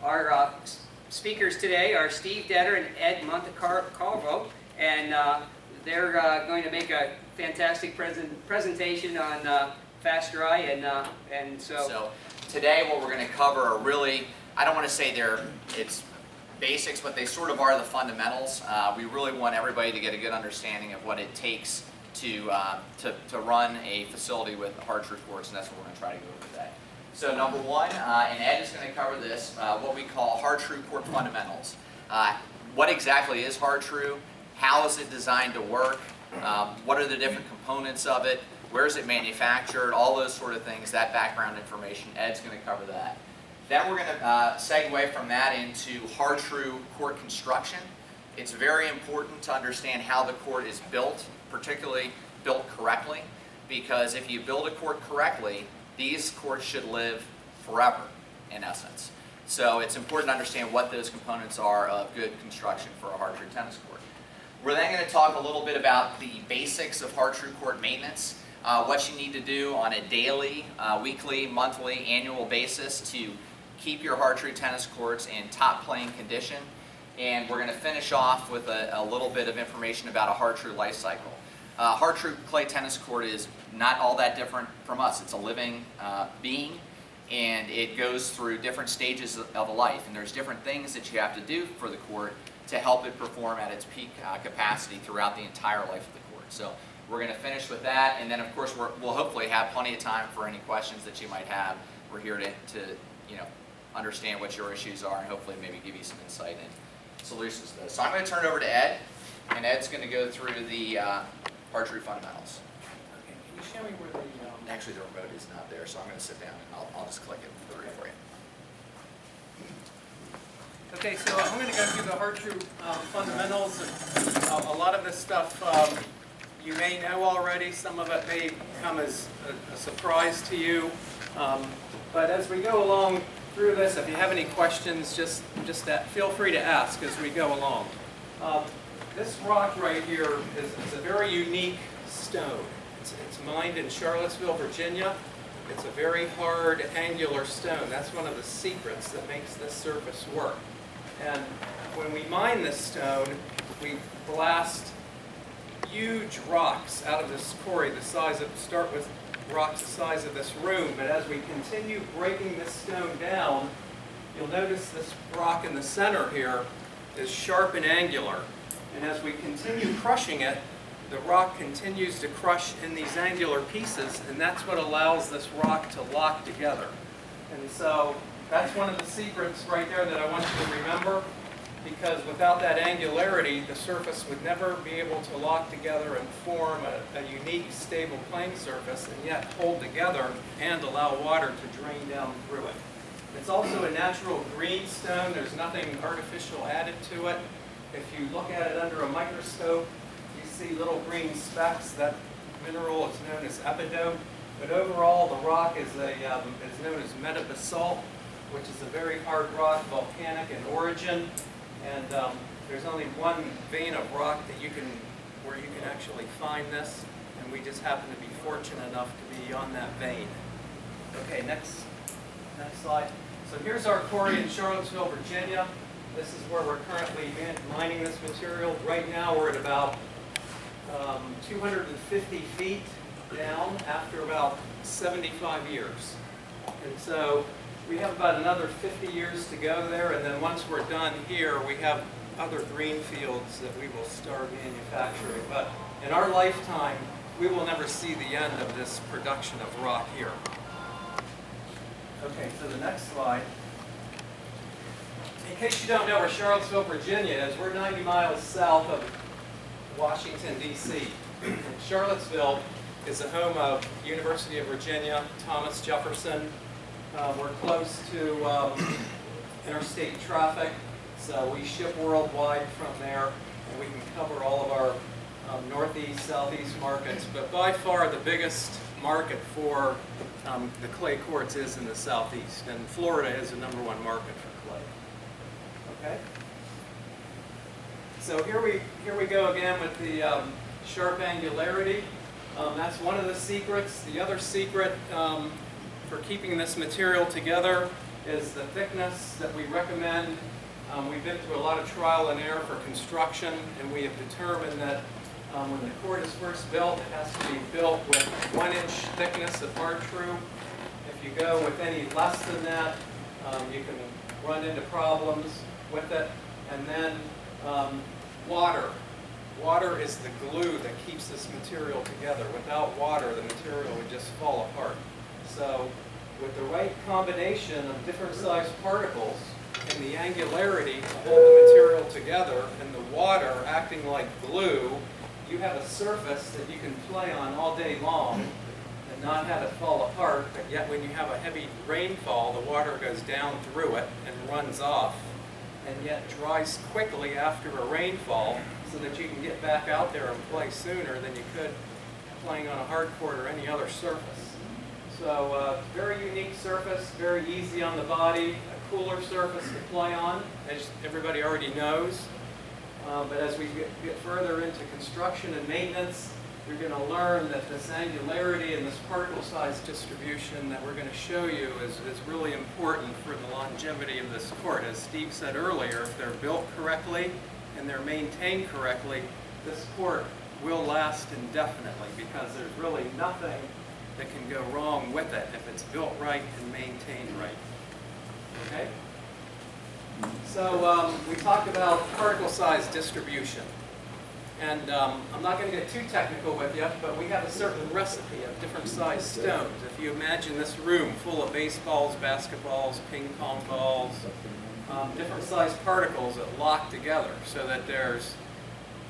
Our speakers today are Steve Dettor and Ed Montecalvo, and they're going to make a fantastic presentation on fast dry, and so today what we're going to cover are really, I don't want to say it's basics, but they sort of are the fundamentals. We really want everybody to get a good understanding of what it takes to run a facility with Har-Tru Sports, and that's what we're going to try to go over today. So number one, and Ed is going to cover this, what we call Har-Tru Port fundamentals. What exactly is Har-Tru? How is it designed to work? What are the different components of it? Where is it manufactured? All those sort of things, that background information. Ed's going to cover that. Then we're going to segue from that into Har-Tru court construction. It's very important to understand how the court is built, particularly built correctly, because if you build a court correctly, these courts should live forever, in essence. So it's important to understand what those components are of good construction for a Har-Tru tennis court. We're then going to talk a little bit about the basics of Har-Tru court maintenance, what you need to do on a daily, weekly, monthly, annual basis to keep your Har-Tru tennis courts in top playing condition. And we're going to finish off with a little bit of information about a Har-Tru Lifecycle. Har-Tru clay tennis court is not all that different from us. It's a living being, and it goes through different stages of a life. And there's different things that you have to do for the court to help it perform at its peak capacity throughout the entire life of the court. So we're going to finish with that, and then of course we'll hopefully have plenty of time for any questions that you might have. We're here to understand what your issues are and hopefully maybe give you some insight and solutions to those. So I'm going to turn it over to Ed, and Ed's going to go through the Har-Tru fundamentals. Okay, can you show me where the... Actually, the remote is not there, so I'm going to sit down and I'll just click it through for you. Okay, so I'm going to go through the Har-Tru fundamentals. A lot of this stuff you may know already. Some of it may come as a surprise to you. But as we go along through this, if you have any questions, just feel free to ask as we go along. This rock right here is a very unique stone. It's mined in Charlottesville, Virginia. It's a very hard, angular stone. That's one of the secrets that makes this surface work. And when we mine this stone, we blast huge rocks out of this quarry, start with rocks the size of this room, but as we continue breaking this stone down, you'll notice this rock in the center here is sharp and angular. And as we continue crushing it, the rock continues to crush in these angular pieces, and that's what allows this rock to lock together. And so that's one of the secrets right there that I want you to remember, because without that angularity, the surface would never be able to lock together and form a unique, stable playing surface, and yet hold together and allow water to drain down through it. It's also a natural green stone. There's nothing artificial added to it. If you look at it under a microscope, you see little green specks. That mineral is known as epidote. But overall, the rock is known as metabasalt, which is a very hard rock, volcanic in origin. And there's only one vein of rock where you can actually find this, and we just happen to be fortunate enough to be on that vein. Okay, next slide. So here's our quarry in Charlottesville, Virginia. This is where we're currently mining this material. Right now we're at about 250 feet down after about 75 years. And so we have about another 50 years to go there, and then once we're done here, we have other green fields that we will start manufacturing. But in our lifetime, we will never see the end of this production of rock here. Okay, so the next slide. In case you don't know where Charlottesville, Virginia is, we're 90 miles south of Washington, D.C. Charlottesville is the home of University of Virginia, Thomas Jefferson. We're close to interstate traffic, so we ship worldwide from there, and we can cover all of our northeast, southeast markets. But by far the biggest market for the clay courts is in the southeast, and Florida is the #1 market for clay. Okay. So here we go again with the sharp angularity. That's one of the secrets. The other secret for keeping this material together is the thickness that we recommend. We've been through a lot of trial and error for construction, and we have determined that when the court is first built, it has to be built with 1-inch thickness of Har-Tru. If you go with any less than that, you can run into problems with it. And then water. Water is the glue that keeps this material together. Without water, the material would just fall apart. So with the right combination of different sized particles and the angularity to hold the material together and the water acting like glue, you have a surface that you can play on all day long and not have it fall apart, but yet when you have a heavy rainfall, the water goes down through it and runs off, and yet dries quickly after a rainfall so that you can get back out there and play sooner than you could playing on a hard court or any other surface. So very unique surface, very easy on the body, a cooler surface to play on, as everybody already knows. But as we get further into construction and maintenance, you're going to learn that this angularity and this particle size distribution that we're going to show you is really important for the longevity of this court. As Steve said earlier, if they're built correctly and they're maintained correctly, this court will last indefinitely because there's really nothing that can go wrong with it if it's built right and maintained right. Okay? So we talked about particle size distribution. And I'm not going to get too technical with you, but we have a certain recipe of different sized stones. If you imagine this room full of baseballs, basketballs, ping pong balls, different sized particles that lock together so that there's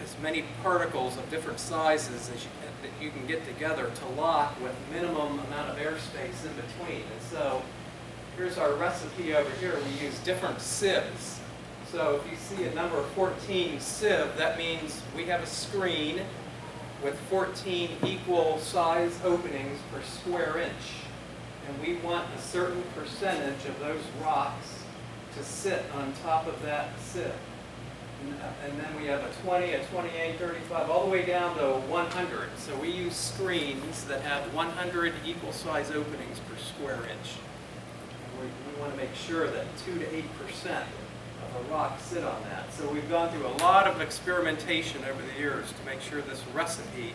as many particles of different sizes as that you can get together to lock with minimum amount of airspace in between. And so here's our recipe over here. We use different sieves. So if you see a number 14 sieve, that means we have a screen with 14 equal size openings per square inch. And we want a certain percentage of those rocks to sit on top of that sieve. And then we have a 20, a 28, 35, all the way down to 100. So we use screens that have 100 equal size openings per square inch. We want to make sure that 2 to 8% of the rocks sit on that. So we've gone through a lot of experimentation over the years to make sure this recipe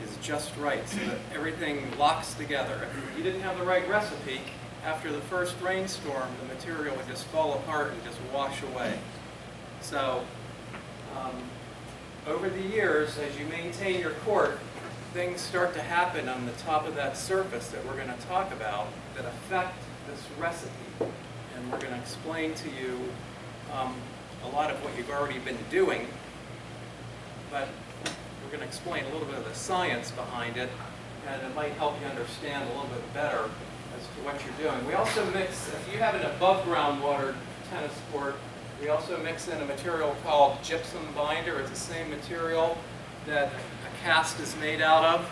is just right so that everything locks together. If you didn't have the right recipe, after the first rainstorm, the material would just fall apart and just wash away. So over the years, as you maintain your court, things start to happen on the top of that surface that we're going to talk about that affect this recipe. And we're going to explain to you a lot of what you've already been doing, but we're going to explain a little bit of the science behind it, and it might help you understand a little bit better as to what you're doing. We also mix, if you have an above ground water tennis court, we also mix in a material called Gypsum Binder. It's the same material that a cast is made out of,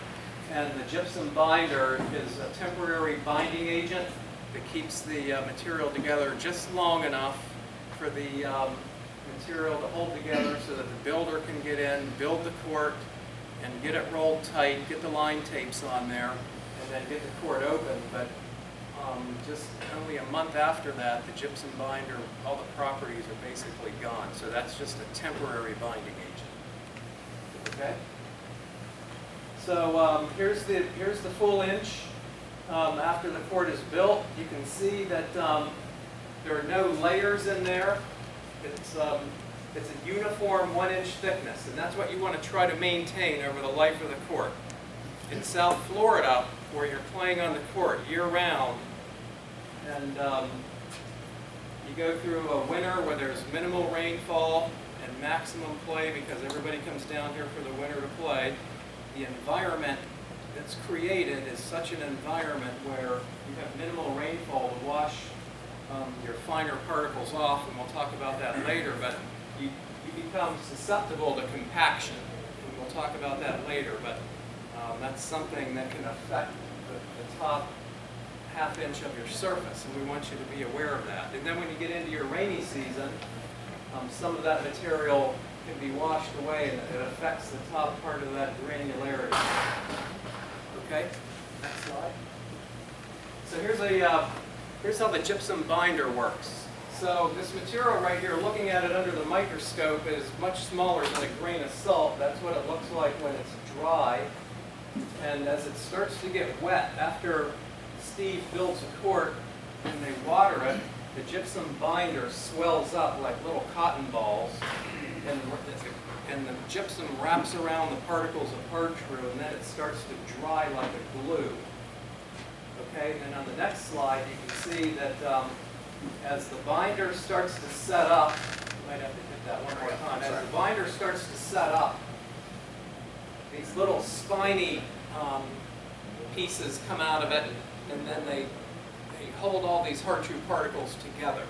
and the Gypsum Binder is a temporary binding agent that keeps the material together just long enough for the material to hold together so that the builder can get in, build the court, and get it rolled tight, get the line tapes on there, and then get the court open. But just only a month after that, the gypsum binder, all the properties are basically gone. So that's just a temporary binding agent. Okay? So here's the full inch. After the court is built, you can see that there are no layers in there. It's a uniform 1-inch thickness, and that's what you want to try to maintain over the life of the court. In South Florida, where you're playing on the court year-round, and you go through a winter where there's minimal rainfall and maximum play because everybody comes down here for the winter to play, the environment that's created is such an environment where you have minimal rainfall to wash your finer particles off, and we'll talk about that later, but you become susceptible to compaction, and we'll talk about that later, but that's something that can affect the top half-inch of your surface, and we want you to be aware of that. And then when you get into your rainy season, some of that material can be washed away, and it affects the top part of that granularity. Okay, next slide. So here's the Here's how the gypsum binder works. So this material right here, looking at it under the microscope, is much smaller than a grain of salt. That's what it looks like when it's dry. And as it starts to get wet, after Steve builds a court and they water it, the gypsum binder swells up like little cotton balls, and the gypsum wraps around the particles of Har-Tru, and then it starts to dry like a glue. Okay, and then on the next slide you can see that as the binder starts to set up, you might have to hit that one more time, as the binder starts to set up, these little spiny pieces come out of it, and then they hold all these Har-Tru particles together.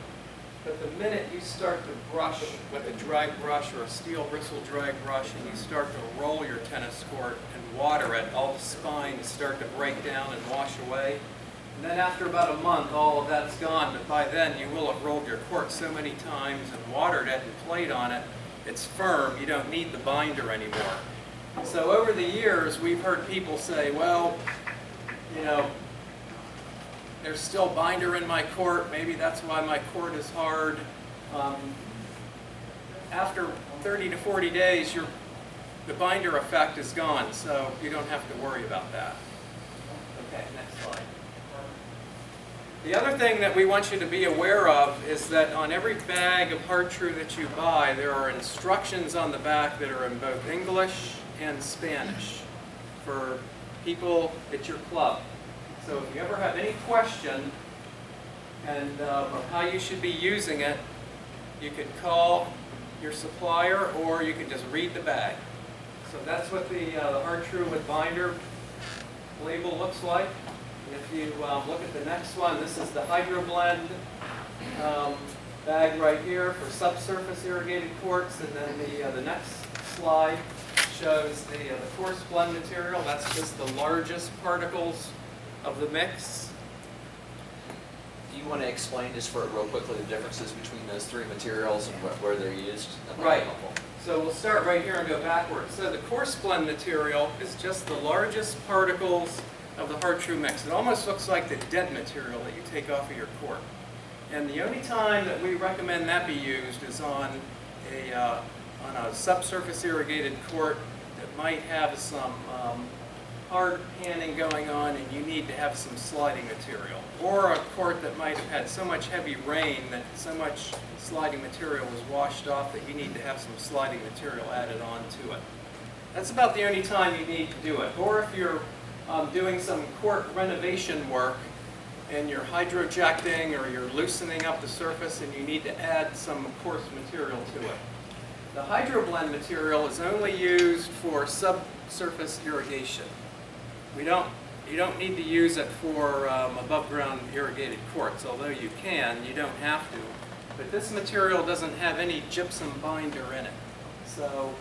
But the minute you start to brush with a drag brush or a steel bristle drag brush, and you start to roll your tennis court and water it, all the spines start to break down and wash away. And then after about a month, all of that's gone, but by then you will have rolled your court so many times and watered it and played on it, it's firm, you don't need the binder anymore. So over the years, we've heard people say, well, you know, there's still binder in my court, maybe that's why my court is hard. After 30 to 40 days, the binder effect is gone, so you don't have to worry about that. Okay, next slide. The other thing that we want you to be aware of is that on every bag of Har-Tru that you buy, there are instructions on the back that are in both English and Spanish for people at your club. So if you ever have any question of how you should be using it, you could call your supplier or you can just read the bag. So that's what the Har-Tru with binder label looks like. And if you look at the next one, this is the Hydro Blend bag right here for subsurface irrigated courts, and then the next slide shows the coarse blend material. That's just the largest particles of the mix. Do you want to explain just for real quickly the differences between those three materials and where they're used? That might be Right. helpful. So we'll start right here and go backwards. So the coarse blend material is just the largest particles of the Har-Tru mix. It almost looks like the dead material that you take off of your court. And the only time that we recommend that be used is on a subsurface irrigated court that might have some hard panning going on and you need to have some sliding material. Or a court that might have had so much heavy rain that so much sliding material was washed off that you need to have some sliding material added on to it. That's about the only time you need to do it. Or if you're doing some court renovation work and you're hydrojecting or you're loosening up the surface and you need to add some coarse material to it. The Hydro Blend material is only used for subsurface irrigation. You don't need to use it for above ground irrigated courts, although you can, you don't have to. But this material doesn't have any gypsum binder in it. So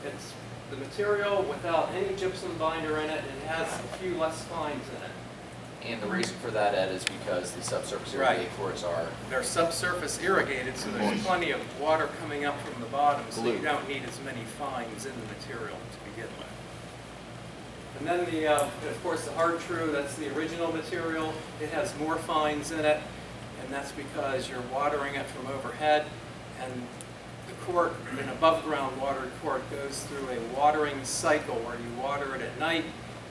it's the material without any gypsum binder in it, and it has a few less fines in it. And the reason for that, Ed, is because the subsurface irrigated courts are They're subsurface irrigated, so there's plenty of water coming up from the bottom, so you Glue. don't need as many fines in the material to begin with. And then of course, the Har-Tru, that's the original material. It has more fines in it, and that's because you're watering it from overhead, and the court, an above-ground watered court, goes through a watering cycle where you water it at night,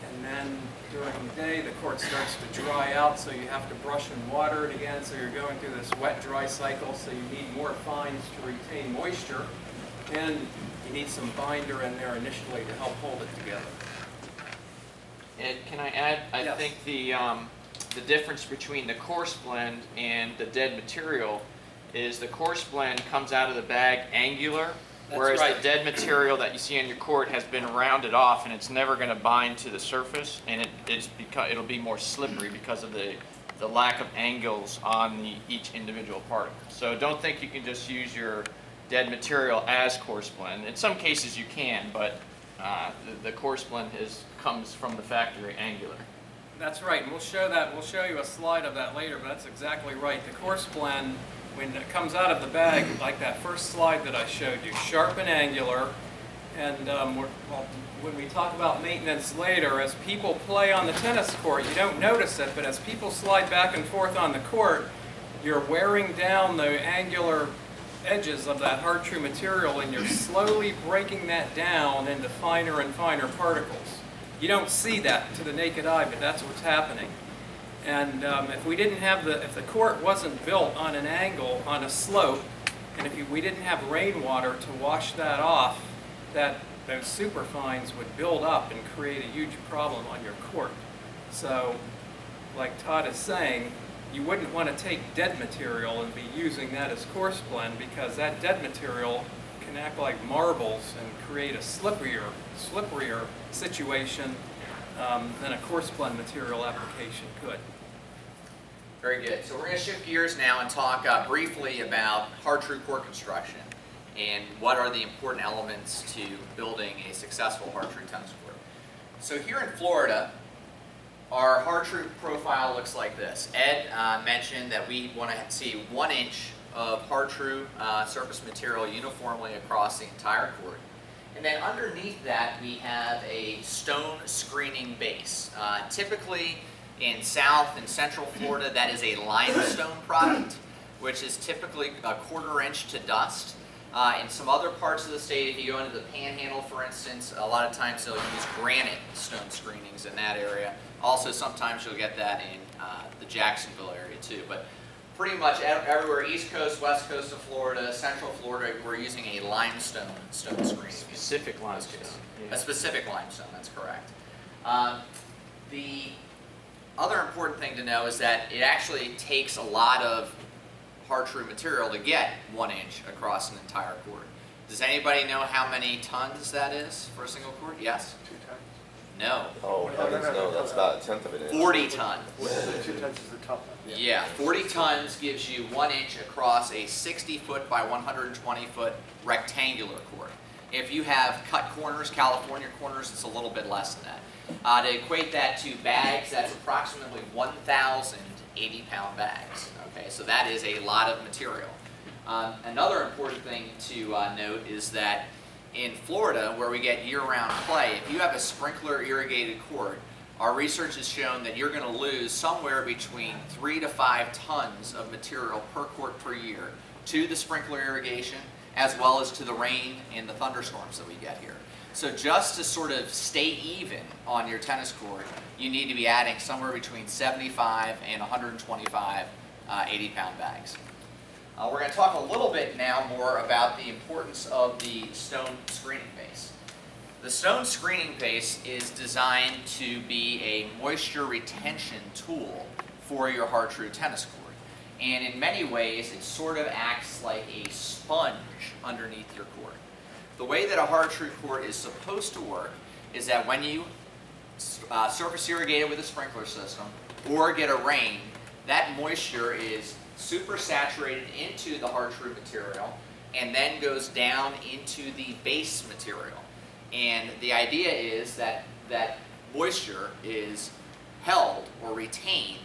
and then during the day, the court starts to dry out, so you have to brush and water it again, so you're going through this wet-dry cycle, so you need more fines to retain moisture, and you need some binder in there initially to help hold it together. Ed, can I add? I Yes. think the difference between the coarse blend and the dead material is the coarse blend comes out of the bag angular, That's whereas right. the dead material that you see on your court has been rounded off and it's never going to bind to the surface, and it'll be more slippery because of the lack of angles on each individual particle. So don't think you can just use your dead material as coarse blend. In some cases you can, but the coarse blend comes from the factory angular. That's right, and we'll show you a slide of that later, but that's exactly right. The coarse blend, when it comes out of the bag, like that first slide that I showed you, sharp and angular, And well, when we talk about maintenance later, as people play on the tennis court, you don't notice it, but as people slide back and forth on the court, you're wearing down the angular edges of that Har-Tru material, and you're slowly breaking that down into finer and finer particles. You don't see that to the naked eye, but that's what's happening. And if we didn't have if the court wasn't built on an angle, on a slope, and if we didn't have rainwater to wash that off, those superfines would build up and create a huge problem on your court. So, like Todd is saying, you wouldn't want to take dead material and be using that as course blend, because that dead material can act like marbles and create a slipperier situation than a course blend material application could. Very good. So we're going to shift gears now and talk briefly about Har-Tru court construction and what are the important elements to building a successful Har-Tru tennis court. So here in Florida, our Har-Tru profile looks like this. Ed mentioned that we want to see 1 inch of Har-Tru surface material uniformly across the entire court. And then underneath that, we have a stone screening base. Typically in South and Central Florida, that is a limestone product, which is typically a 1/4 inch to dust. In some other parts of the state, if you go into the Panhandle, for instance, a lot of times they'll use granite stone screenings in that area. Also, sometimes you'll get that in the Jacksonville area too. But pretty much everywhere, East Coast, West Coast of Florida, Central Florida, we're using a limestone stone screening. Specific limestone. A specific limestone, that's correct. The other important thing to know is that it actually takes a lot of Har-Tru material to get 1 inch across an entire court. Does anybody know how many tons that is for a single court? Yes? 2 tons. No. Oh, heavens no, that's about a tenth of an inch. 40 tons. 2 tons is the top one. Yeah, 40 tons gives you 1 inch across a 60-foot by 120-foot rectangular court. If you have cut corners, California corners, it's a little bit less than that. To equate that to bags, that's approximately 1,000 80-pound bags. Okay, so that is a lot of material. Another important thing to note is that in Florida, where we get year-round play, if you have a sprinkler irrigated court, our research has shown that you're going to lose somewhere between 3 to 5 tons of material per court per year to the sprinkler irrigation, as well as to the rain and the thunderstorms that we get here. So just to sort of stay even on your tennis court, you need to be adding somewhere between 75 and 125 80-pound bags. We're going to talk a little bit now more about the importance of the stone screening base. The stone screening base is designed to be a moisture retention tool for your Har-Tru tennis court. And in many ways, it sort of acts like a sponge underneath your court. The way that a Har-Tru court is supposed to work is that when you surface irrigate it with a sprinkler system or get a rain, that moisture is super saturated into the Har-Tru material and then goes down into the base material. And the idea is that that moisture is held or retained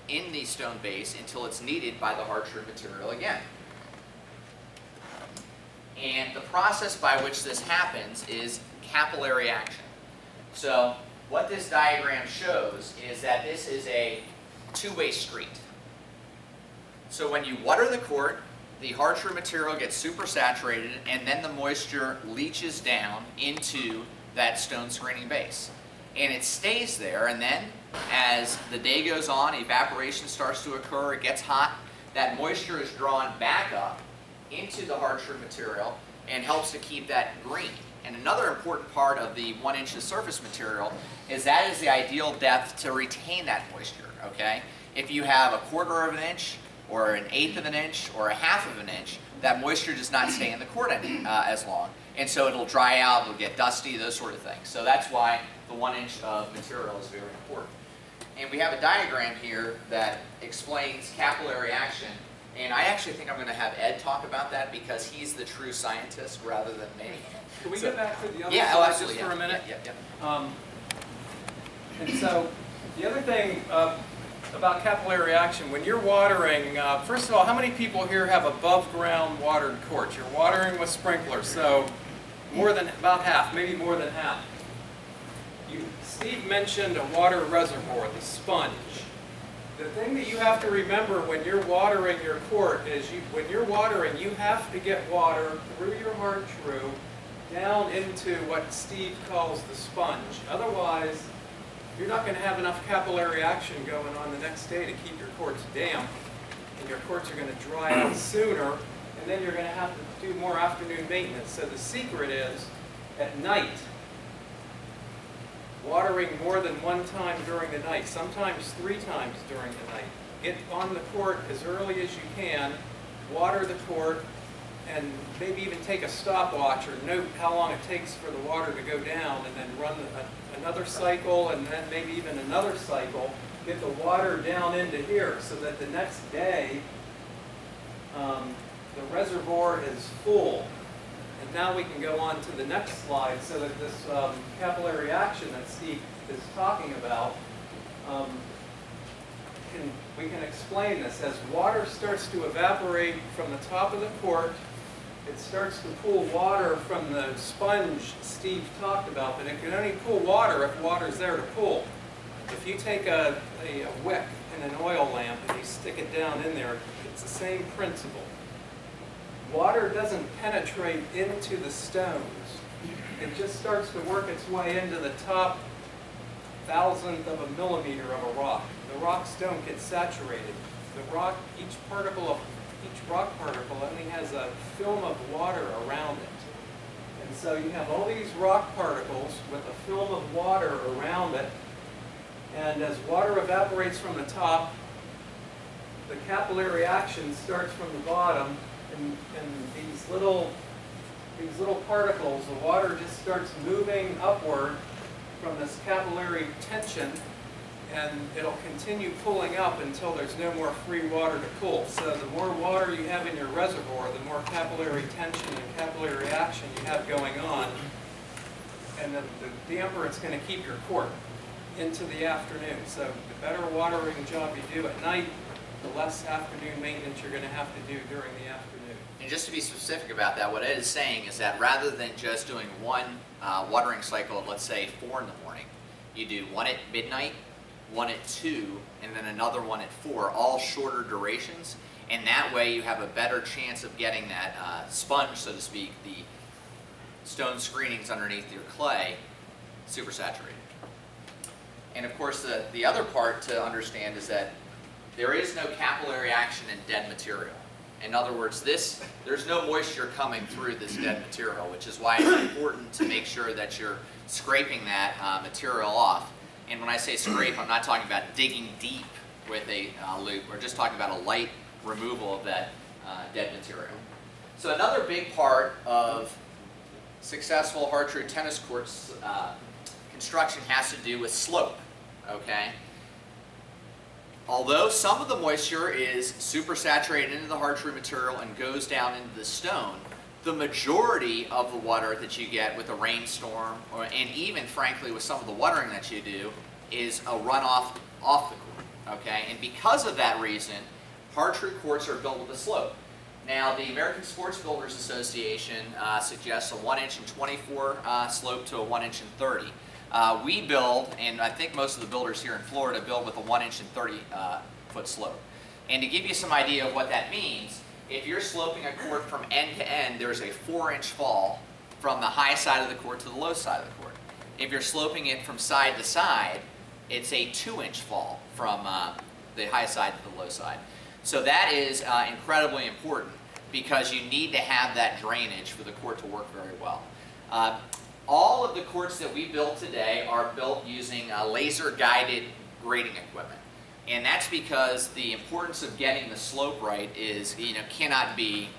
in the stone base until it's needed by the Har-Tru material again. And the process by which this happens is capillary action. So what this diagram shows is that this is a two-way street. So when you water the court, the Har-Tru material gets super saturated and then the moisture leaches down into that stone screening base. And it stays there, and then as the day goes on, evaporation starts to occur, it gets hot, that moisture is drawn back up into the Har-Tru material and helps to keep that green. And another important part of the 1 inch of surface material is that is the ideal depth to retain that moisture, okay? If you have a 1/4 of an inch or an 1/8 of an inch or a 1/2 of an inch, that moisture does not stay in the court as long. And so it'll dry out, it'll get dusty, those sort of things. So that's why the 1 inch of material is very important. And we have a diagram here that explains capillary action. And I actually think I'm going to have Ed talk about that because he's the true scientist rather than me. Can we get back to the other Yeah, slide absolutely, just for a minute? Yeah. And so the other thing about capillary action, when you're watering, first of all, how many people here have above ground watered courts? You're watering with sprinklers. So more than, about half, maybe more than half. Steve mentioned a water reservoir, the sponge. The thing that you have to remember when you're watering your court is when you're watering, you have to get water through your Har-Tru down into what Steve calls the sponge. Otherwise, you're not going to have enough capillary action going on the next day to keep your courts damp, and your courts are going to dry out sooner, and then you're going to have to do more afternoon maintenance. So the secret is, at night, watering more than one time during the night, sometimes 3 times during the night. Get on the court as early as you can, water the court, and maybe even take a stopwatch or note how long it takes for the water to go down, and then run another cycle, and then maybe even another cycle. Get the water down into here so that the next day the reservoir is full. And now we can go on to the next slide so that this capillary action that Steve is talking about, we can explain this. As water starts to evaporate from the top of the court, it starts to pull water from the sponge Steve talked about, but it can only pull water if water's there to pull. If you take a wick and an oil lamp and you stick it down in there, it's the same principle. Water doesn't penetrate into the stones. It just starts to work its way into the top 1,000th of a millimeter of a rock. The rocks don't get saturated. The rock, each rock particle only has a film of water around it. And so you have all these rock particles with a film of water around it, and as water evaporates from the top, the capillary action starts from the bottom, and these little particles, the water just starts moving upward from this capillary tension, and it'll continue pulling up until there's no more free water to pull. So the more water you have in your reservoir, the more capillary tension and capillary action you have going on, and the damper it's going to keep your court into the afternoon. So the better watering job you do at night, the less afternoon maintenance you're going to have to do during the afternoon. And just to be specific about that, what Ed is saying is that rather than just doing one watering cycle of, let's say, 4 in the morning, you do one at midnight, one at 2, and then another one at 4, all shorter durations. And that way you have a better chance of getting that sponge, so to speak, the stone screenings underneath your clay, super saturated. And of course, the other part to understand is that there is no capillary action in dead material. In other words, there's no moisture coming through this dead material, which is why it's important to make sure that you're scraping that material off. And when I say scrape, I'm not talking about digging deep with a loop. We're just talking about a light removal of that dead material. So another big part of successful Har-Tru tennis courts construction has to do with slope. Okay? Although some of the moisture is super saturated into the Har-Tru material and goes down into the stone, the majority of the water that you get with a rainstorm, and even frankly with some of the watering that you do, is a runoff off the court. Okay? And because of that reason, Har-Tru courts are built with a slope. Now, the American Sports Builders Association suggests a 1" in 24 slope to a 1" in 30. We build, and I think most of the builders here in Florida build with a 1" in 30 foot slope. And to give you some idea of what that means, if you're sloping a court from end to end, there's a 4" fall from the high side of the court to the low side of the court. If you're sloping it from side to side, it's a 2" fall from the high side to the low side. So that is incredibly important because you need to have that drainage for the court to work very well. All of the courts that we build today are built using laser-guided grading equipment. And that's because the importance of getting the slope right is, cannot be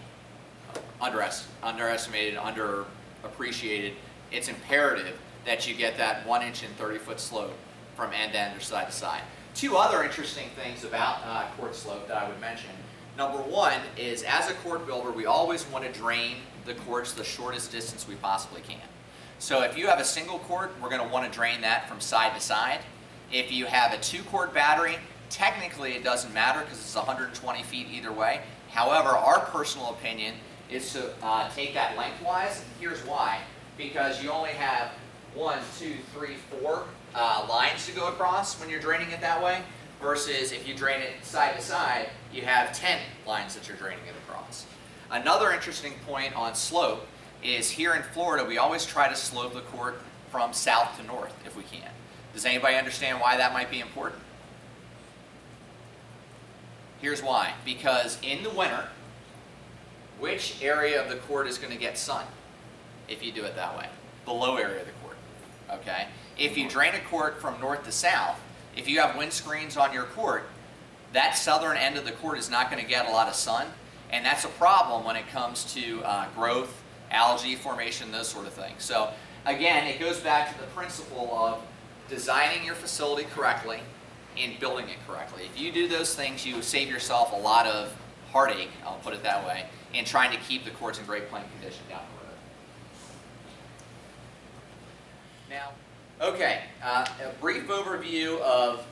underestimated, underappreciated. It's imperative that you get that 1" in 30 foot slope from end to end or side to side. 2 other interesting things about court slope that I would mention. Number 1 is, as a court builder, we always want to drain the courts the shortest distance we possibly can. So if you have a single court, we're going to want to drain that from side to side. If you have a 2-court battery, technically it doesn't matter because it's 120 feet either way. However, our personal opinion is to take that lengthwise. Here's why. because you only have 1, 2, 3, 4 lines to go across when you're draining it that way, versus if you drain it side to side, you have 10 lines that you're draining it across. Another interesting point on slope is here in Florida, we always try to slope the court from south to north if we can. Does anybody understand why that might be important? Here's why. Because in the winter, which area of the court is going to get sun if you do it that way? The low area of the court. Okay? If you drain a court from north to south, if you have windscreens on your court, that southern end of the court is not going to get a lot of sun, and that's a problem when it comes to growth, algae formation, those sort of things. So again, it goes back to the principle of designing your facility correctly and building it correctly. If you do those things, you save yourself a lot of heartache, I'll put it that way, in trying to keep the courts in great playing condition down the road. Now, okay, a brief overview of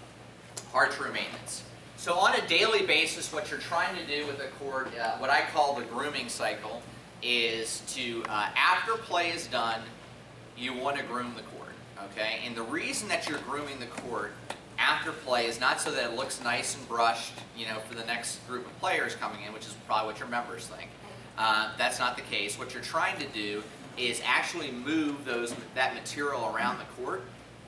Har-Tru maintenance. So on a daily basis, what you're trying to do with a court, what I call the grooming cycle, is to, after play is done, you want to groom the court, okay? And the reason that you're grooming the court after play is not so that it looks nice and brushed, you know, for the next group of players coming in, which is probably what your members think. That's not the case. What you're trying to do is actually move that material around the court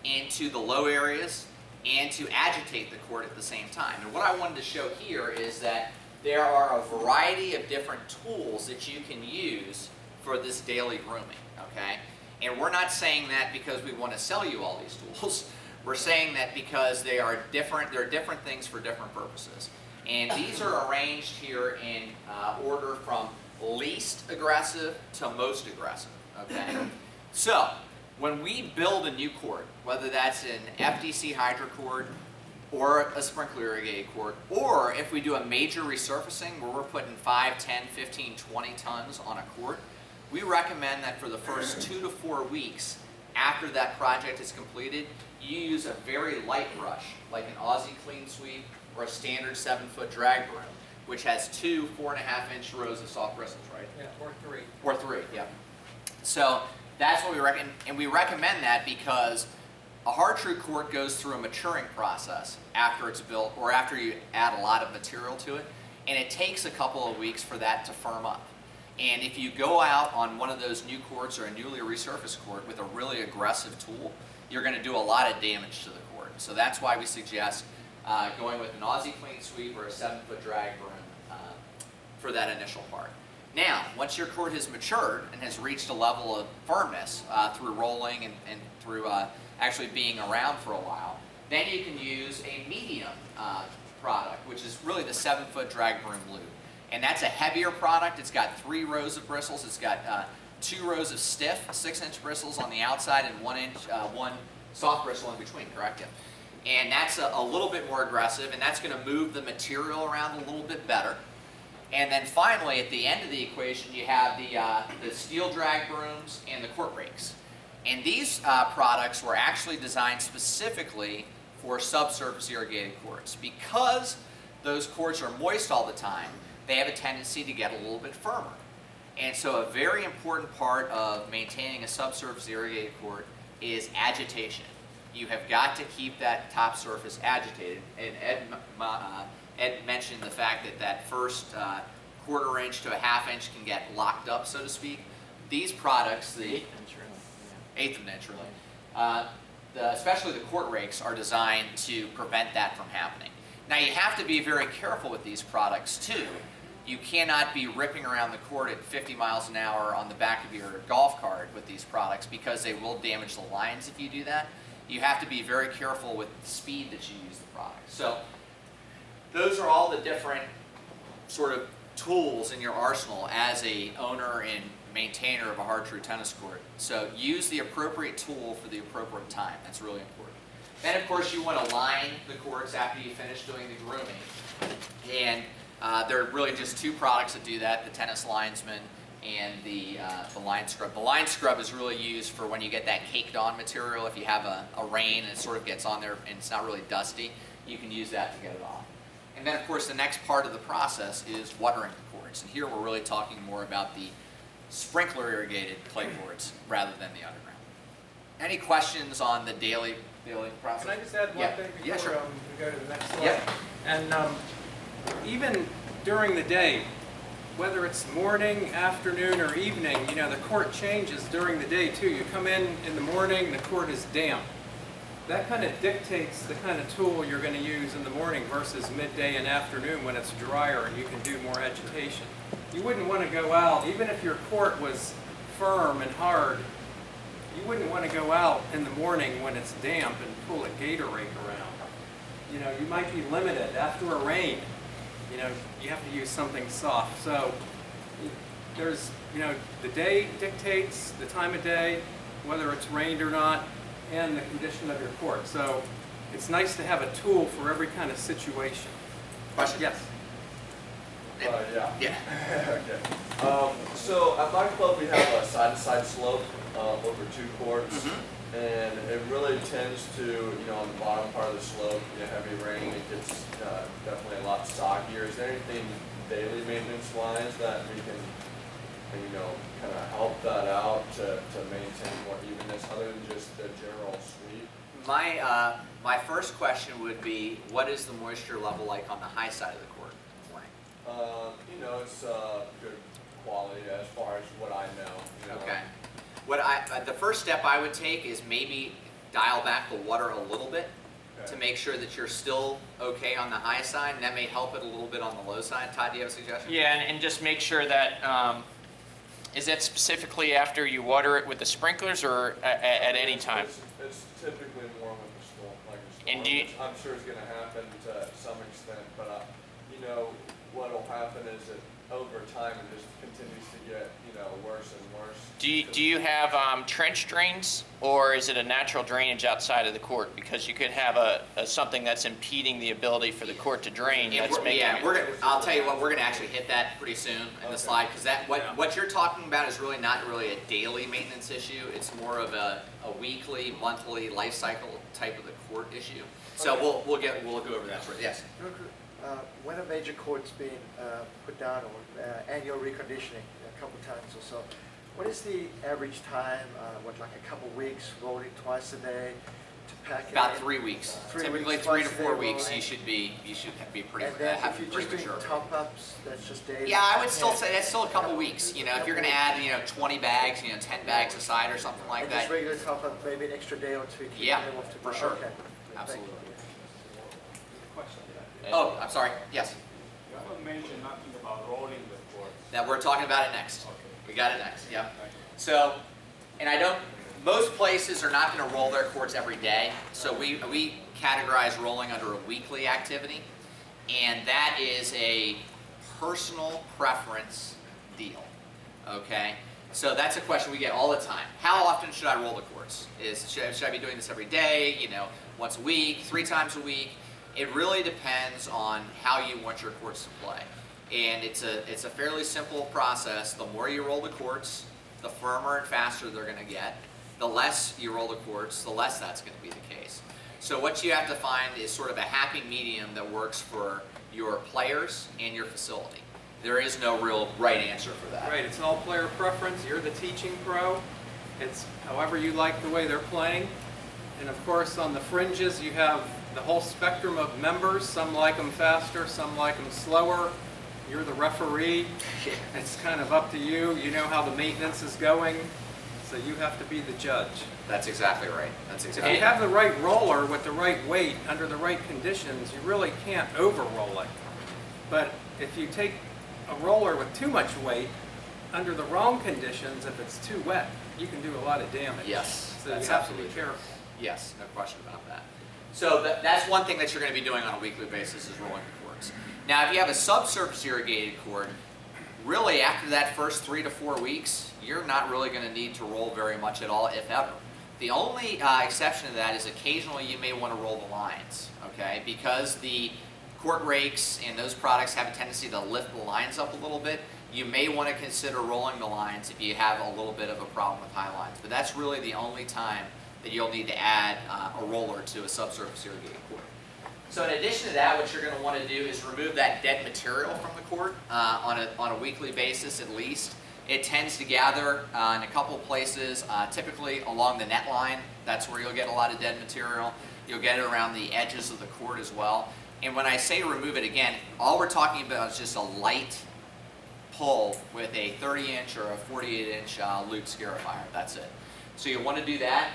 into the low areas and to agitate the court at the same time. And what I wanted to show here is that there are a variety of different tools that you can use for this daily grooming, okay? And we're not saying that because we want to sell you all these tools. We're saying that because they are different, they're different things for different purposes. And these are arranged here in order from least aggressive to most aggressive, okay? So, when we build a new court, whether that's an FDC hydro court or a sprinkler irrigated court, or if we do a major resurfacing where we're putting 5, 10, 15, 20 tons on a court, we recommend that for the first 2 to 4 weeks after that project is completed, you use a very light brush, like an Aussie clean sweep or a standard 7-foot drag broom, which has 2 4.5-inch rows of soft bristles, right? Yeah, or 3. Or 3, yeah. So that's what we recommend, and we recommend that because a Har-Tru court goes through a maturing process after it's built or after you add a lot of material to it, and it takes a couple of weeks for that to firm up. And if you go out on one of those new courts or a newly resurfaced court with a really aggressive tool, you're going to do a lot of damage to the court. So that's why we suggest going with an Aussie clean sweep or a 7-foot drag broom for that initial part. Now, once your court has matured and has reached a level of firmness through rolling and through actually being around for a while, then you can use a medium product, which is really the 7-foot drag broom loop. And that's a heavier product. It's got 3 rows of bristles. It's got 2 rows of stiff 6-inch bristles on the outside and 1 soft bristle in between, correct? Yeah. And that's a little bit more aggressive, and that's going to move the material around a little bit better. And then finally, at the end of the equation, you have the steel drag brooms and the court rakes. And these products were actually designed specifically for subsurface irrigated courts. Because those courts are moist all the time, they have a tendency to get a little bit firmer. And so a very important part of maintaining a subsurface irrigated court is agitation. You have got to keep that top surface agitated. And Ed mentioned the fact that that first 1/4 inch to a 1/2 inch can get locked up, so to speak. These products, the 1/8 of an inch really, especially the court rakes, are designed to prevent that from happening. Now you have to be very careful with these products too. You cannot be ripping around the court at 50 miles an hour on the back of your golf cart with these products because they will damage the lines if you do that. You have to be very careful with the speed that you use the product. So those are all the different sort of tools in your arsenal as a owner and maintainer of a Har-Tru tennis court. So use the appropriate tool for the appropriate time. That's really important. Then of course you want to line the courts after you finish doing the grooming. And there are really just 2 products that do that, the tennis linesman and the line scrub. The line scrub is really used for when you get that caked on material. If you have a rain and it sort of gets on there and it's not really dusty, you can use that to get it off. And then of course the next part of the process is watering the courts. And here we're really talking more about the sprinkler irrigated clay courts rather than the underground. Any questions on the daily process? Can I just add one Yeah. thing Yeah, before sure. we go to the next slide? Yep. And even during the day, whether it's morning, afternoon, or evening, you know, the court changes during the day too. You come in the morning, the court is damp. That kind of dictates the kind of tool you're going to use in the morning versus midday and afternoon when it's drier and you can do more agitation. You wouldn't want to go out, even if your court was firm and hard, you wouldn't want to go out in the morning when it's damp and pull a gator rake around. You know, you might be limited after a rain. You know, you have to use something soft. So there's, you know, the day dictates the time of day, whether it's rained or not, and the condition of your court. So it's nice to have a tool for every kind of situation. Question? Yes. Yeah. Yeah. Okay. So at my club, we have a side-to-side slope over 2 courts. And it really tends to, you know, on the bottom part of the slope, you know, heavy rain, it gets definitely a lot stockier. Is there anything daily maintenance-wise that we can, you know, kind of help that out to maintain more evenness other than just the general sweep? My first question would be, what is the moisture level like on the high side of the court in the morning? You know, it's good quality as far as what I know. You know. Okay. The first step I would take is maybe dial back the water a little bit to make sure that you're still okay on the high side, and that may help it a little bit on the low side. Todd, do you have a suggestion? Yeah, and just make sure that, is that specifically after you water it with the sprinklers or at any time? It's typically more with the storm, like a storm, And do you- which I'm sure is going to happen to some extent, but you know, what will happen is that over time it just continues to get, you know, worse and worse. Do you have trench drains, or is it a natural drainage outside of the court? Because you could have something that's impeding the ability for the court to drain. Yeah, That's making I'll tell you what, we're going to actually hit that pretty soon in the slide, because what you're talking about is really not really a daily maintenance issue. It's more of a weekly, monthly life cycle type of the court issue. So we'll go over that. Yes. When a major court's being put down or annual reconditioning a couple times or so, what is the average time, like a couple weeks, rolling twice a day to pack it About in? 3 weeks. 3 Typically weeks, 3 to twice a 4 day weeks. rolling. You should be pretty And then have if you're pretty just doing mature. top-ups, that's just daily? Yeah, I would still say that's still a couple weeks. You know, if you're going to add 20 bags, 10 bags aside or something like And that. just regular top-up, maybe an extra day or two? keep Yeah, them off to for buy. sure. Okay. Thank Absolutely. you. Oh, I'm sorry. Yes. You haven't mentioned nothing about rolling the courts. That we're talking about it next. Okay. We got it next. Yeah. So, and most places are not going to roll their courts every day. So we categorize rolling under a weekly activity, and that is a personal preference deal. Okay. So that's a question we get all the time. How often should I roll the courts? Should I be doing this every day? Once a week, 3 times a week? It really depends on how you want your courts to play. And it's a fairly simple process. The more you roll the courts, the firmer and faster they're going to get. The less you roll the courts, the less that's going to be the case. So what you have to find is sort of a happy medium that works for your players and your facility. There is no real right answer for that. Right, it's all player preference. You're the teaching pro. It's however you like the way they're playing. And of course, on the fringes, you have the whole spectrum of members. Some like them faster, some like them slower. You're the referee. It's kind of up to you. You know how the maintenance is going, so you have to be the judge. That's exactly right. That's If exactly you have the right roller with the right weight under the right conditions, you really can't over-roll it. But if you take a roller with too much weight under the wrong conditions, if it's too wet, you can do a lot of damage. Yes, So that's you have to absolutely be true. careful. Yes, no question about that. So that's one thing that you're going to be doing on a weekly basis is rolling the courts. Now, if you have a subsurface irrigated court, really after that first 3 to 4 weeks, you're not really going to need to roll very much at all, if ever. The only exception to that is occasionally you may want to roll the lines, okay? Because the court rakes and those products have a tendency to lift the lines up a little bit, you may want to consider rolling the lines if you have a little bit of a problem with high lines. But that's really the only time that you'll need to add a roller to a subsurface irrigated court. So in addition to that, what you're going to want to do is remove that dead material from the court on a weekly basis at least. It tends to gather in a couple of places, typically along the net line. That's where you'll get a lot of dead material. You'll get it around the edges of the court as well. And when I say remove it, again, all we're talking about is just a light pull with a 30-inch or a 48-inch lute scarifier. That's it. So you'll want to do that.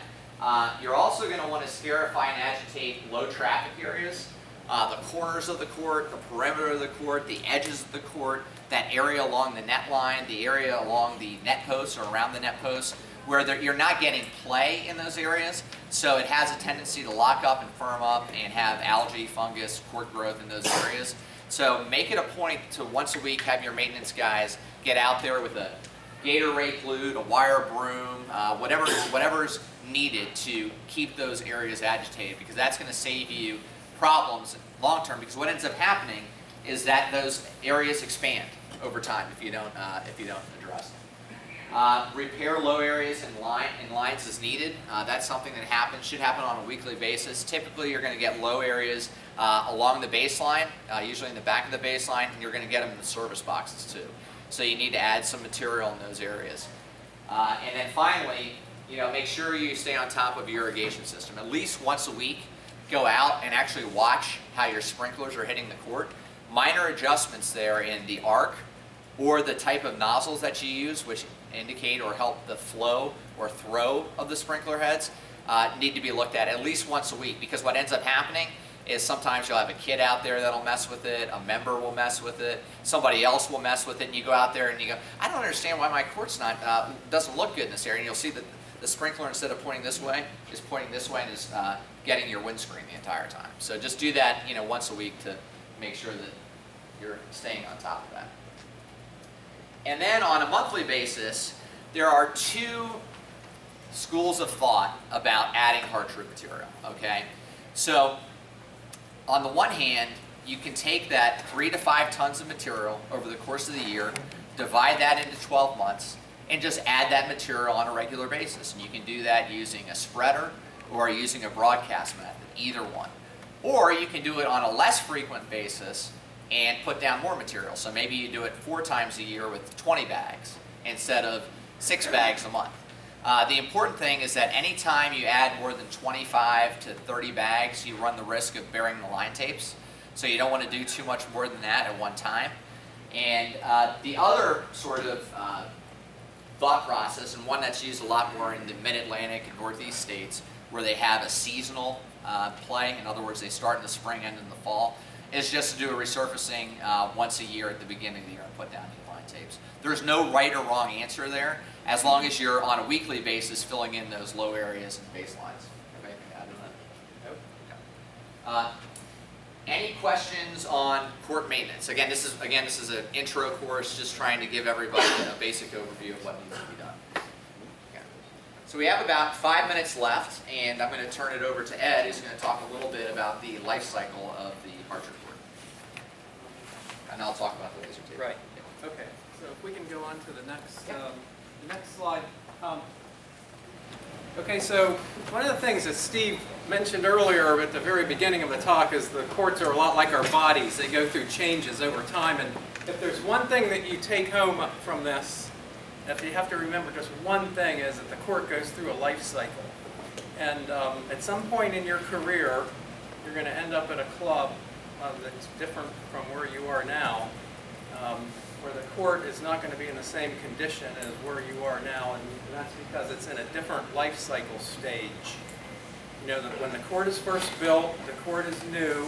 You're also going to want to scarify and agitate low traffic areas. The corners of the court, the perimeter of the court, the edges of the court, that area along the net line, the area along the net posts or around the net posts, where you're not getting play in those areas, so it has a tendency to lock up and firm up and have algae, fungus, court growth in those areas. So make it a point to once a week have your maintenance guys get out there with a gator rake lute, a wire broom, whatever's needed to keep those areas agitated, because that's going to save you problems long term, because what ends up happening is that those areas expand over time if you don't address them. Repair low areas in lines as needed. That's something that should happen on a weekly basis. Typically you're going to get low areas along the baseline, usually in the back of the baseline, and you're going to get them in the service boxes too. So you need to add some material in those areas. And then finally, make sure you stay on top of your irrigation system. At least once a week, go out and actually watch how your sprinklers are hitting the court. Minor adjustments there in the arc or the type of nozzles that you use, which indicate or help the flow or throw of the sprinkler heads, need to be looked at least once a week, because what ends up happening is sometimes you'll have a kid out there that'll mess with it, a member will mess with it, somebody else will mess with it, and you go out there and you go, I don't understand why my court's doesn't look good in this area, and you'll see that the sprinkler, instead of pointing this way, is pointing this way and is getting your windscreen the entire time. So just do that, once a week to make sure that you're staying on top of that. And then on a monthly basis, there are two schools of thought about adding Har-Tru material, okay? So on the one hand, you can take that 3 to 5 tons of material over the course of the year, divide that into 12 months, and just add that material on a regular basis. And you can do that using a spreader or using a broadcast method, either one. Or you can do it on a less frequent basis and put down more material. So maybe you do it 4 times a year with 20 bags instead of 6 bags a month. The important thing is that anytime you add more than 25 to 30 bags, you run the risk of burying the line tapes. So you don't want to do too much more than that at one time. And the other sort of thought process, and one that's used a lot more in the mid-Atlantic and Northeast states, where they have a seasonal play, in other words, they start in the spring, end in the fall, is just to do a resurfacing once a year at the beginning of the year and put down new line tapes. There's no right or wrong answer there, as long as you're on a weekly basis filling in those low areas and baselines. Okay, add to that? Nope. Okay. Any questions on court maintenance? Again, this is an intro course, just trying to give everybody a basic overview of what needs to be done. Okay. So we have about 5 minutes left, and I'm going to turn it over to Ed, who's going to talk a little bit about the life cycle of the Har-Tru court. And I'll talk about the laser tape. Right. Okay. So if we can go on to the next slide. Okay, so one of the things that Steve mentioned earlier at the very beginning of the talk is the courts are a lot like our bodies. They go through changes over time, and if there's one thing that you take home from this, if you have to remember just one thing, is that the court goes through a life cycle. And at some point in your career, you're going to end up at a club that's different from where you are now, where the court is not going to be in the same condition as where you are now, and that's because it's in a different life cycle stage. You know, that when the court is first built, the court is new,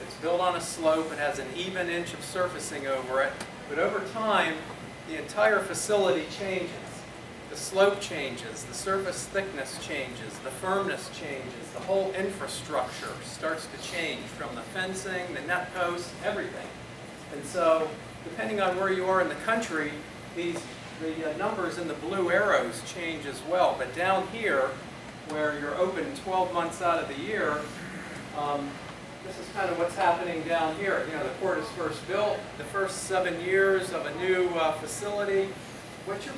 it's built on a slope, it has an even inch of surfacing over it, but over time, the entire facility changes. The slope changes, the surface thickness changes, the firmness changes, the whole infrastructure starts to change, from the fencing, the net posts, everything. And so, depending on where you are in the country, the numbers in the blue arrows change as well. But down here, where you're open 12 months out of the year, this is kind of what's happening down here. You know, the court is first built, the first 7 years of a new facility. What you're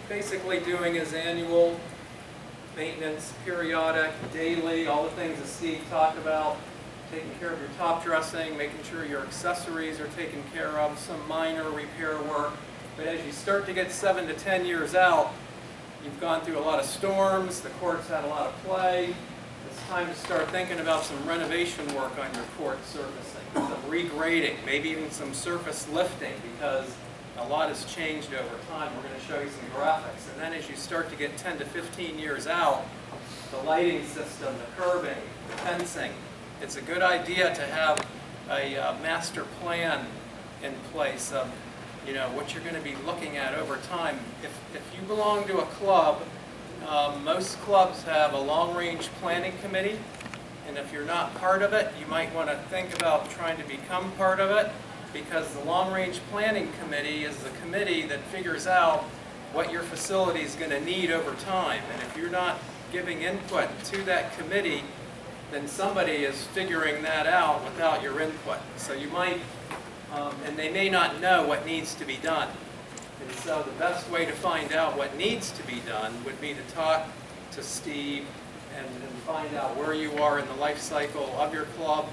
basically doing is annual maintenance, periodic, daily, all the things that Steve talked about. Taking care of your top dressing, making sure your accessories are taken care of, some minor repair work. But as you start to get 7 to 10 years out, you've gone through a lot of storms, the court's had a lot of play. It's time to start thinking about some renovation work on your court surfacing, some regrading, maybe even some surface lifting, because a lot has changed over time. We're going to show you some graphics. And then as you start to get 10 to 15 years out, the lighting system, the curbing, the fencing, it's a good idea to have a master plan in place of, you know, what you're going to be looking at over time. If you belong to a club, most clubs have a long-range planning committee, and if you're not part of it, you might want to think about trying to become part of it, because the long-range planning committee is the committee that figures out what your facility is going to need over time. And if you're not giving input to that committee, then somebody is figuring that out without your input. So you might, and they may not know what needs to be done. And so the best way to find out what needs to be done would be to talk to Steve and find out where you are in the life cycle of your club,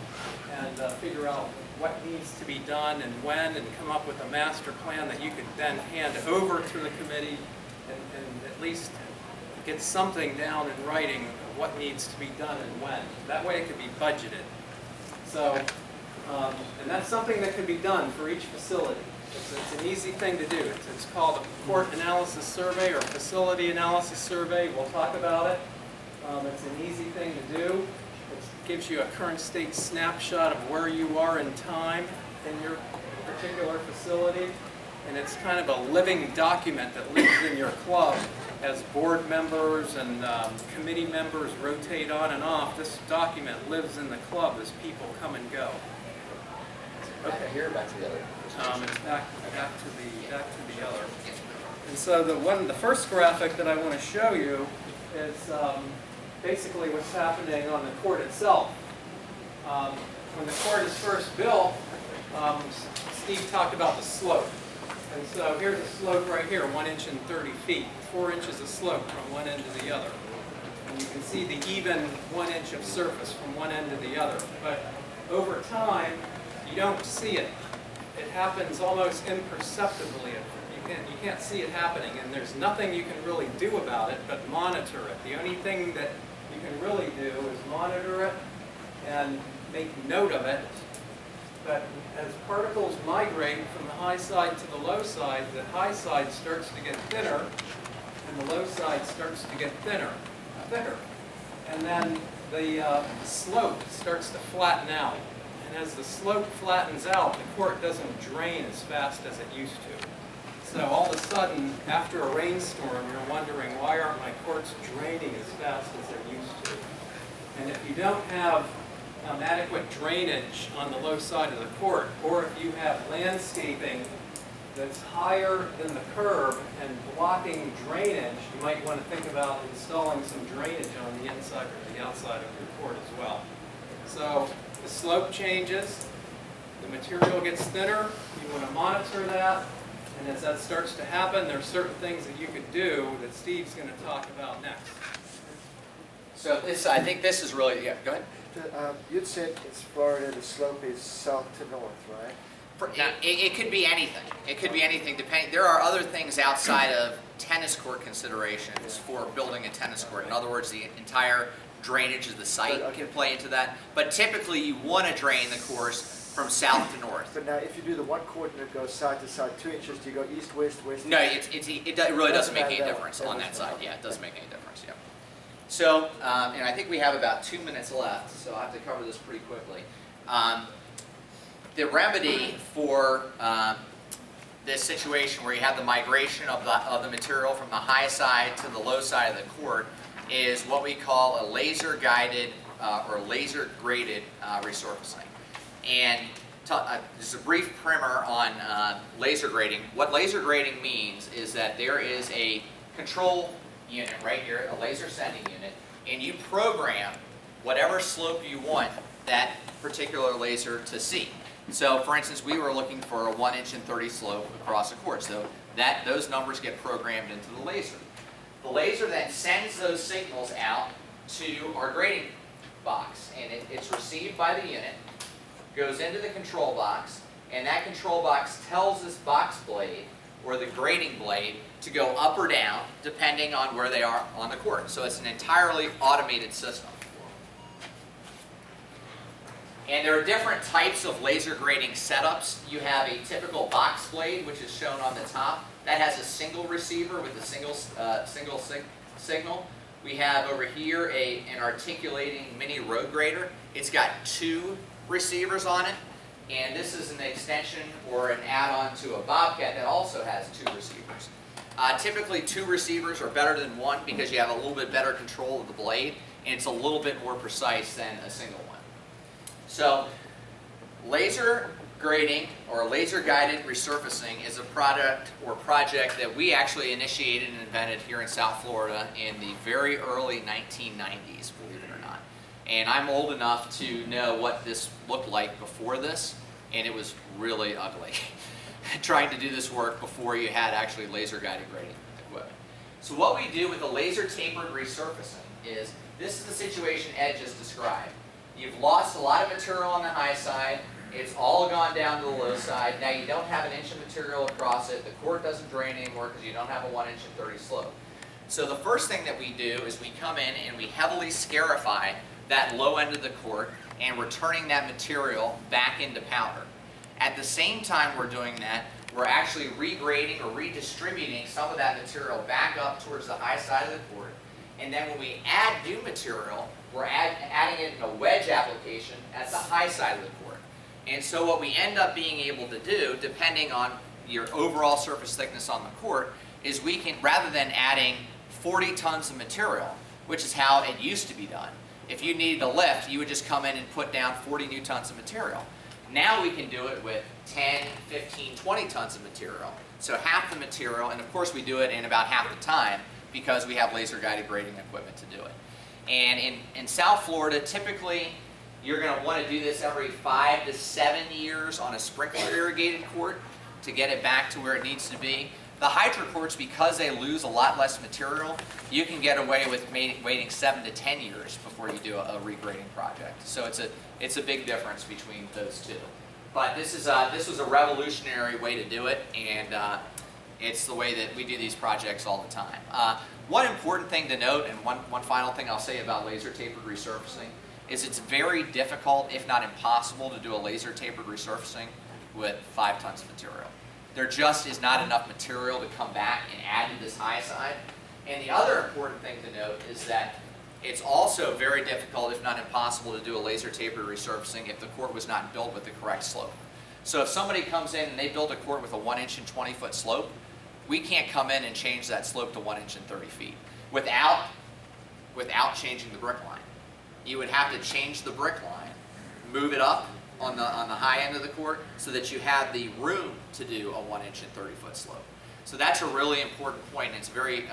and figure out what needs to be done and when, and come up with a master plan that you could then hand over to the committee, and at least get something down in writing of what needs to be done and when. That way it could be budgeted. So, and that's something that can be done for each facility. It's an easy thing to do. It's called a court analysis survey or facility analysis survey. We'll talk about it. It's an easy thing to do. It gives you a current state snapshot of where you are in time in your particular facility. And it's kind of a living document that lives in your club as board members and committee members rotate on and off. This document lives in the club as people come and go. Okay, here, back to the other. It's back to the other. And so the first graphic that I want to show you is basically what's happening on the court itself. When the court is first built, Steve talked about the slope. And so here's a slope right here, 1 inch and 30 feet, 4 inches of slope from one end to the other. And you can see the even 1 inch of surface from one end to the other. But over time, you don't see it. It happens almost imperceptibly. You can't see it happening, and there's nothing you can really do about it but monitor it. The only thing that you can really do is monitor it and make note of it. But as particles migrate from the high side to the low side, the high side starts to get thinner, and the low side starts to get thicker. And then the slope starts to flatten out. And as the slope flattens out, the court doesn't drain as fast as it used to. So all of a sudden, after a rainstorm, you're wondering, why aren't my courts draining as fast as they're used to? And if you don't have adequate drainage on the low side of the court, or if you have landscaping that's higher than the curb and blocking drainage, you might want to think about installing some drainage on the inside or the outside of your court as well. So the slope changes, the material gets thinner, you want to monitor that, and as that starts to happen, there are certain things that you could do that Steve's going to talk about next. So this, I think this is really, yeah, go ahead. You'd said it's Florida, the slope is south to north, right? It could be anything. It could be anything. Depending, there are other things outside of tennis court considerations for building a tennis court. In other words, the entire drainage of the site can play into that. But typically, you want to drain the course from south to north. But now, if you do the one court and it goes side to side 2 inches, do you go east, west, west? No, it really doesn't make any difference on that side. Yeah, it doesn't make any difference. Yeah. So, and I think we have about 2 minutes left, so I have to cover this pretty quickly. The remedy for this situation where you have the migration of the material from the high side to the low side of the court is what we call a laser-guided or laser-graded resurfacing. And just a brief primer on laser grading. What laser grading means is that there is a control unit right here, a laser sending unit, and you program whatever slope you want that particular laser to see. So, for instance, we were looking for a 1 inch and 30 slope across the court. So those numbers get programmed into the laser. The laser then sends those signals out to our grading box, and it's received by the unit, goes into the control box, and that control box tells this box blade or the grading blade to go up or down depending on where they are on the court. So it's an entirely automated system. And there are different types of laser grading setups. You have a typical box blade, which is shown on the top. That has a single receiver with a single signal. We have over here an articulating mini road grader. It's got 2 receivers on it. And this is an extension or an add-on to a Bobcat that also has 2 receivers. Typically 2 receivers are better than 1 because you have a little bit better control of the blade, and it's a little bit more precise than a single one. So laser grading or laser guided resurfacing is a product or project that we actually initiated and invented here in South Florida in the very early 1990s, believe it or not. And I'm old enough to know what this looked like before this, and it was really ugly. Trying to do this work before you had actually laser guided grading equipment. So what we do with the laser tapered resurfacing is, this is the situation Ed just described. You've lost a lot of material on the high side, it's all gone down to the low side, now you don't have an inch of material across it, the court doesn't drain anymore because you don't have a 1 inch and 30 slope. So the first thing that we do is we come in and we heavily scarify that low end of the court, and we're turning that material back into powder. At the same time we're doing that, we're actually regrading or redistributing some of that material back up towards the high side of the court. And then when we add new material, we're adding it in a wedge application at the high side of the court. And so what we end up being able to do, depending on your overall surface thickness on the court, is we can, rather than adding 40 tons of material, which is how it used to be done, if you needed a lift, you would just come in and put down 40 new tons of material. Now we can do it with 10, 15, 20 tons of material. So half the material, and of course we do it in about half the time because we have laser guided grading equipment to do it. And in South Florida, typically you're going to want to do this every 5 to 7 years on a sprinkler irrigated court to get it back to where it needs to be. The Har-Tru courts, because they lose a lot less material, you can get away with waiting 7 to 10 years before you do a regrading project. So it's a big difference between those two. But this was a revolutionary way to do it, and it's the way that we do these projects all the time. One important thing to note, and one final thing I'll say about laser tapered resurfacing, is it's very difficult, if not impossible, to do a laser tapered resurfacing with 5 tons of material. There just is not enough material to come back and add to this high side. And the other important thing to note is that it's also very difficult, if not impossible, to do a laser tapered resurfacing if the court was not built with the correct slope. So if somebody comes in and they build a court with a 1 inch and 20 foot slope, we can't come in and change that slope to 1 inch and 30 feet without changing the brick line. You would have to change the brick line, move it up on the high end of the court so that you have the room to do a 1 inch and 30 foot slope. So that's a really important point, and it's very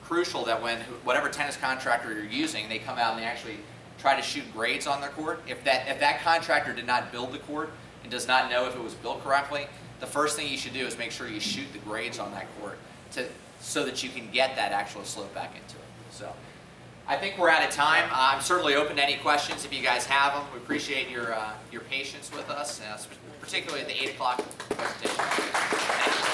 crucial that when whatever tennis contractor you're using, they come out and they actually try to shoot grades on their court. If that contractor did not build the court and does not know if it was built correctly, the first thing you should do is make sure you shoot the grades on that court so that you can get that actual slope back into it. So I think we're out of time. I'm certainly open to any questions if you guys have them. We appreciate your patience with us, particularly at the 8 o'clock presentation. Thank you.